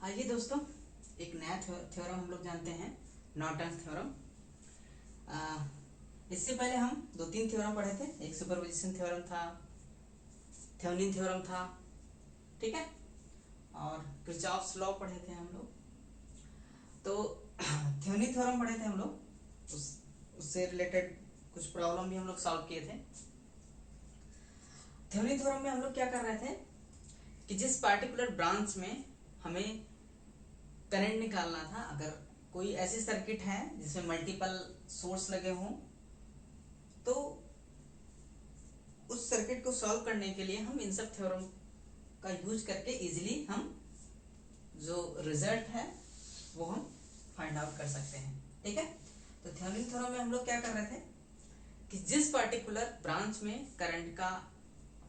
आइए दोस्तों, एक नया थ्योरम हम लोग जानते हैं, नॉर्टन थ्योरम। इससे पहले हम दो तीन थ्योरम पढ़े थे। एक सुपरपोजिशन थ्योरम था, थेवेनिन थ्योरम था, ठीक है, और किरचॉफ्स लॉ पढ़े थे हम लोग। तो थेवेनिन थ्योरम पढ़े थे हम लोग, उससे रिलेटेड कुछ प्रॉब्लम भी हम लोग सॉल्व किए थे। थेवेनिन थ्योरम में हम लोग क्या कर रहे थे कि जिस पार्टिकुलर ब्रांच में हमें करंट निकालना था, अगर कोई ऐसी सर्किट है जिसमें मल्टीपल सोर्स लगे हों, तो उस सर्किट को सॉल्व करने के लिए हम इन सब थ्योरम का यूज करके इजीली हम जो रिजल्ट है वो हम फाइंड आउट कर सकते हैं, ठीक है। तो थेवेनिन थ्योरम में हम लोग क्या कर रहे थे कि जिस पार्टिकुलर ब्रांच में करंट का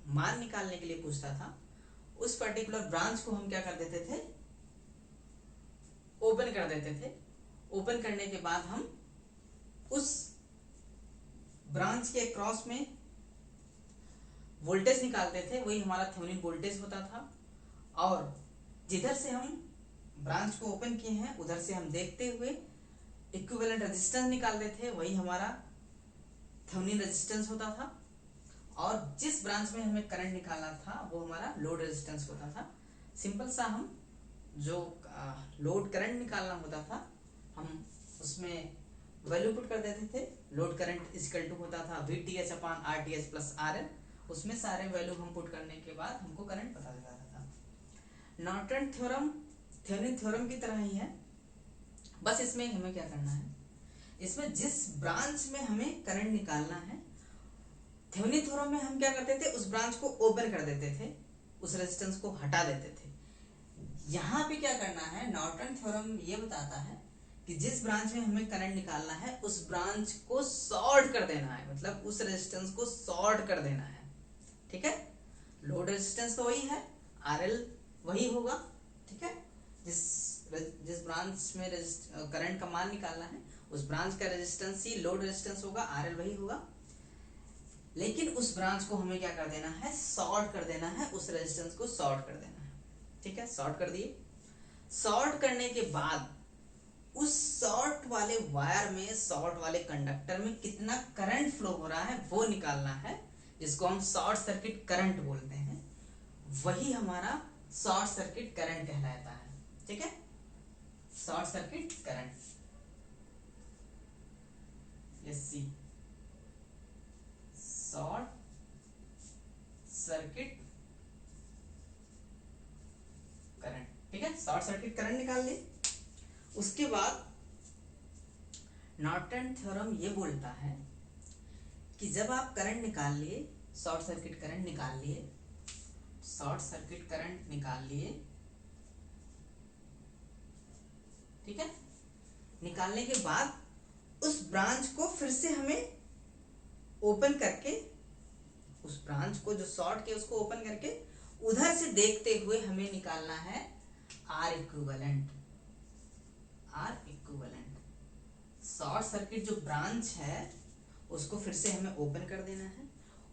मान निकालने के लिए पूछता था, उस पर्टिकुलर ब्रांच को हम क्या कर देते थे, ओपन कर देते थे। ओपन करने के बाद हम उस ब्रांच के क्रॉस में वोल्टेज निकालते थे, वही हमारा थेवेनिन वोल्टेज होता था। और जिधर से हम ब्रांच को ओपन किए हैं उधर से हम देखते हुए इक्विवेलेंट रेजिस्टेंस निकालते थे, वही हमारा थेवेनिन रेजिस्टेंस होता था। और जिस ब्रांच में हमें करंट निकालना था वो हमारा लोड रेजिस्टेंस होता था। सिंपल सा हम जो लोड करंट निकालना होता था, हम उसमें वैल्यू पुट कर देते थे। लोड करंट इक्वल टू होता था VTH अपान RTH प्लस RL। उसमें सारे वैल्यू हम पुट करने के बाद हमको करंट पता चल जाता था। नॉर्टन थ्योरम थेवेनिन थ्योरम की तरह ही है, बस इसमें हमें क्या करना है, इसमें जिस ब्रांच में हमें करंट निकालना है, थेवेनिन थ्योरम में हम क्या करते थे, उस ब्रांच को ओपन कर देते थे, उस रेजिस्टेंस को हटा देते थे। यहाँ पे क्या करना है, नॉर्टन थ्योरम ये बताता है कि जिस ब्रांच में हमें करंट निकालना है उस ब्रांच को शॉर्ट कर देना है, मतलब उस रेजिस्टेंस को शॉर्ट कर देना है, ठीक है। लोड रेजिस्टेंस तो वही है, RL वही होगा, ठीक है। जिस ब्रांच में करंट का मान निकालना है उस ब्रांच का रेजिस्टेंस ही लोड रेजिस्टेंस होगा, RL वही होगा। लेकिन उस ब्रांच को हमें क्या कर देना है, शॉर्ट कर देना है, उस रेजिस्टेंस को शॉर्ट कर देना है, ठीक है। शॉर्ट कर दिए। शॉर्ट करने के बाद उस शॉर्ट वाले वायर में, शॉर्ट वाले कंडक्टर में कितना करंट फ्लो हो रहा है वो निकालना है, जिसको हम शॉर्ट सर्किट करंट बोलते हैं। वही हमारा शॉर्ट सर्किट करंट कहलाता है, ठीक है। Short circuit current, SC, short circuit current, ठीक है। शॉर्ट सर्किट करंट निकाल ली। उसके बाद नॉर्टन थ्योरम ये बोलता है कि जब आप करंट निकाल लिए, शॉर्ट सर्किट करंट निकाल लिए, शॉर्ट सर्किट करंट निकाल लिए, ठीक है। निकालने के बाद उस ब्रांच को फिर से हमें ओपन करके, उस ब्रांच को जो शॉर्ट किया उसको ओपन करके उधर से देखते हुए हमें निकालना है R equivalent. R equivalent short circuit जो ब्रांच है उसको फिर से हमें ओपन कर देना है,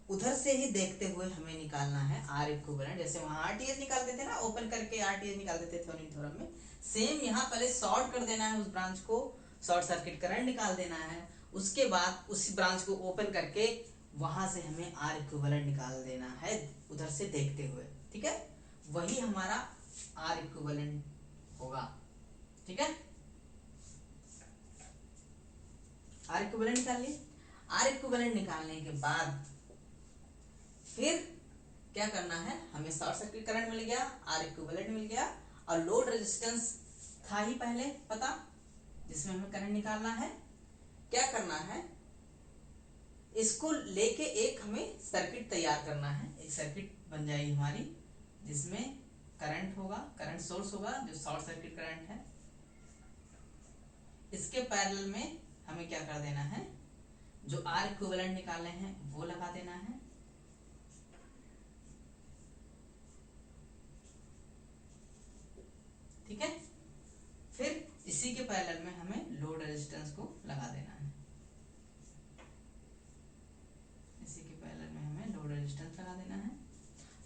उधर से ही देखते हुए हमें निकालना है R इक्विवेलेंट। जैसे वहां RTH निकालते थे ना, ओपन करके RTH निकालते थे थेवेनिन थ्योरम में, सेम यहाँ पहले शॉर्ट कर देना है उस ब्रांच को, शॉर्ट सर्किट करंट निकाल देना है, उसके बाद उस ब्रांच को ओपन करके वहां से हमें R इक्विवेलेंट निकाल देना है, उधर से देखते हुए, ठीक है। वही हमारा R इक्विवेलेंट होगा, ठीक है। R इक्विवेलेंट निकाल लिए। R इक्विवेलेंट निकालने के बाद फिर क्या करना है, हमें शॉर्ट सर्किट करंट मिल गया, R इक्विवेलेंट मिल गया, और लोड रेजिस्टेंस था ही पहले पता, जिसमें हमें करंट निकालना है। क्या करना है, इसको लेके एक हमें सर्किट तैयार करना है। एक सर्किट बन जाएगी हमारी जिसमें करंट होगा, करंट सोर्स होगा जो शॉर्ट सर्किट करंट है। इसके पैरेलल में हमें क्या कर देना है, जो R इक्विवेलेंट निकाले हैं वो लगा देना है, ठीक है। फिर इसी के पैरेलल में हमें लोड रेजिस्टेंस को लगा देना है, इसी के पैरेलल में हमें लोड रेजिस्टेंस लगा देना है।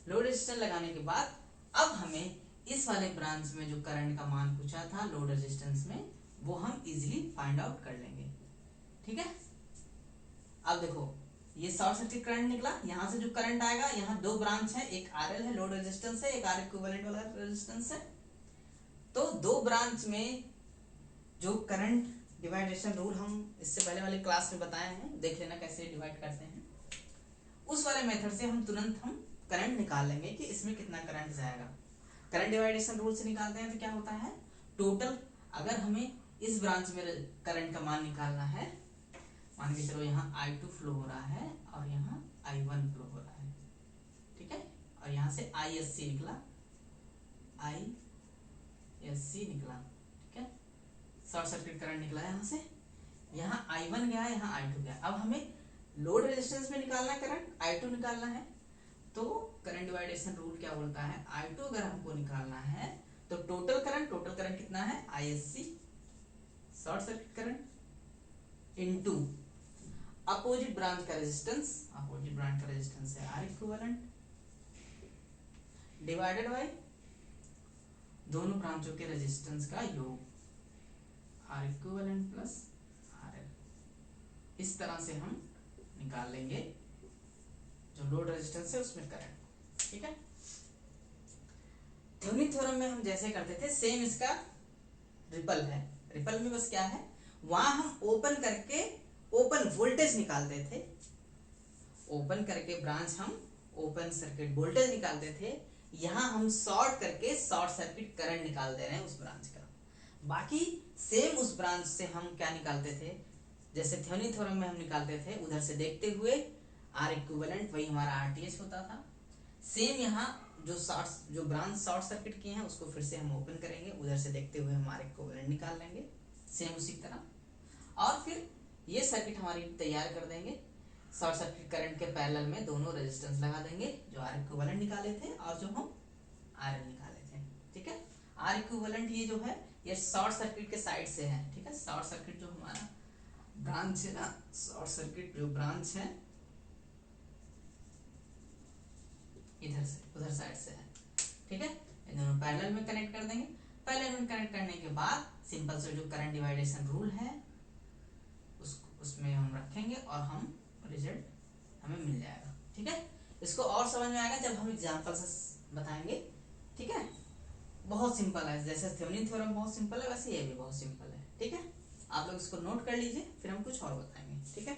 लोड रेजिस्टेंस लगाने के बाद अब हमें इस वाले ब्रांच में जो करंट का मान पूछा था लोड रेजिस्टेंस में, वो हम इजीली फाइंड आउट कर लेंगे। ठीक है, अब देखो ये शॉर्ट सर्किट करंट निकला, यहां से जो करंट आएगा, यहाँ दो ब्रांच है, एक आरएल है लोड रेजिस्टेंस है, एक आर इक्विवेलेंट वाला रेजिस्टेंस है। तो दो ब्रांच में जो करंट डिवाइडेशन रूल हम इससे पहले वाले क्लास में बताए हैं, देख लेना कैसे डिवाइड करते हैं। उस वाले मेथड से हम तुरंत करंट निकाल लेंगे कि इसमें कितना करंट जाएगा। करंट डिवाइडेशन रूल से निकालते हैं तो क्या होता है, टोटल, अगर हमें इस ब्रांच में करंट का मान निकालना है, मान के चलो यहाँ I2 फ्लो हो रहा है और यहाँ I1 फ्लो हो रहा है। ठीक है, और यहाँ से ISC निकला, ISC निकला। ठीक है, शॉर्ट सर्किट करंट निकला यहाँ से, यहाँ I1 गया, यहाँ I2 गया। अब हमें लोड रेजिस्टेंस में निकालना करंट, I2 निकालना है, तो करंट डिवाइडेशन रूल क्या बोलता है, I2 अगर हमको निकालना है तो टोटल करंट कितना है, ISC short circuit current into opposite branch का रेजिस्टेंस है R इक्विवेलेंट डिवाइडेड बाय दोनों ब्रांचों के रेजिस्टेंस का योग, R इक्विवेलेंट प्लस RL। इस तरह से हम निकाल लेंगे जो लोड रेजिस्टेंस है उसमें करंट। ठीक है, थेवेनिन थ्योरम में हम जैसे करते थे सेम इसका रिपल है। रिपल में बस क्या है, वहां हम ओपन करके ओपन वोल्टेज निकालते थे, ओपन करके ब्रांच हम ओपन सर्किट वोल्टेज निकालते थे, यहां हम शॉर्ट करके शॉर्ट सर्किट करंट निकाल दे रहे हैं उस ब्रांच का। बाकी सेम उस ब्रांच से हम क्या निकालते थे, जैसे थेवेनिन थ्योरम में हम निकालते थे उधर से देखते हुए R इक्विवेलेंट, वही हमारा RTH होता था। सेम यहाँ जो ब्रांच शॉर्ट सर्किट किए हैं उसको फिर से हम ओपन करेंगे, उधर से देखते हुए हम R इक्विवेलेंट निकाल लेंगे सेम उसी तरह, और फिर ये सर्किट हमारी तैयार कर देंगे। शॉर्ट सर्किट करंट के पैरेलल में दोनों रेजिस्टेंस लगा देंगे, जो R इक्विवेलेंट निकाले थे और जो हम RL निकाले थे। ठीक है, R इक्विवेलेंट ये जो है ये शॉर्ट सर्किट के साइड से है। ठीक है, शॉर्ट सर्किट जो हमारा ब्रांच है ना, शॉर्ट सर्किट जो ब्रांच है इधर से उधर साइड से है। ठीक है, इन दोनों पैरेलल में कनेक्ट कर देंगे। पैरेलल में कनेक्ट करने के बाद सिंपल से जो करंट डिवाइडेशन रूल है उसमें हम रखेंगे और हम रिजल्ट हमें मिल जाएगा। ठीक है, इसको और समझ में आएगा जब हम एग्जांपल से बताएंगे। ठीक है, बहुत सिंपल है, जैसे थेवेनिन थ्योरम बहुत सिंपल है वैसे ये भी बहुत सिंपल है। ठीक है, आप लोग इसको नोट कर लीजिए, फिर हम कुछ और बताएंगे। ठीक है।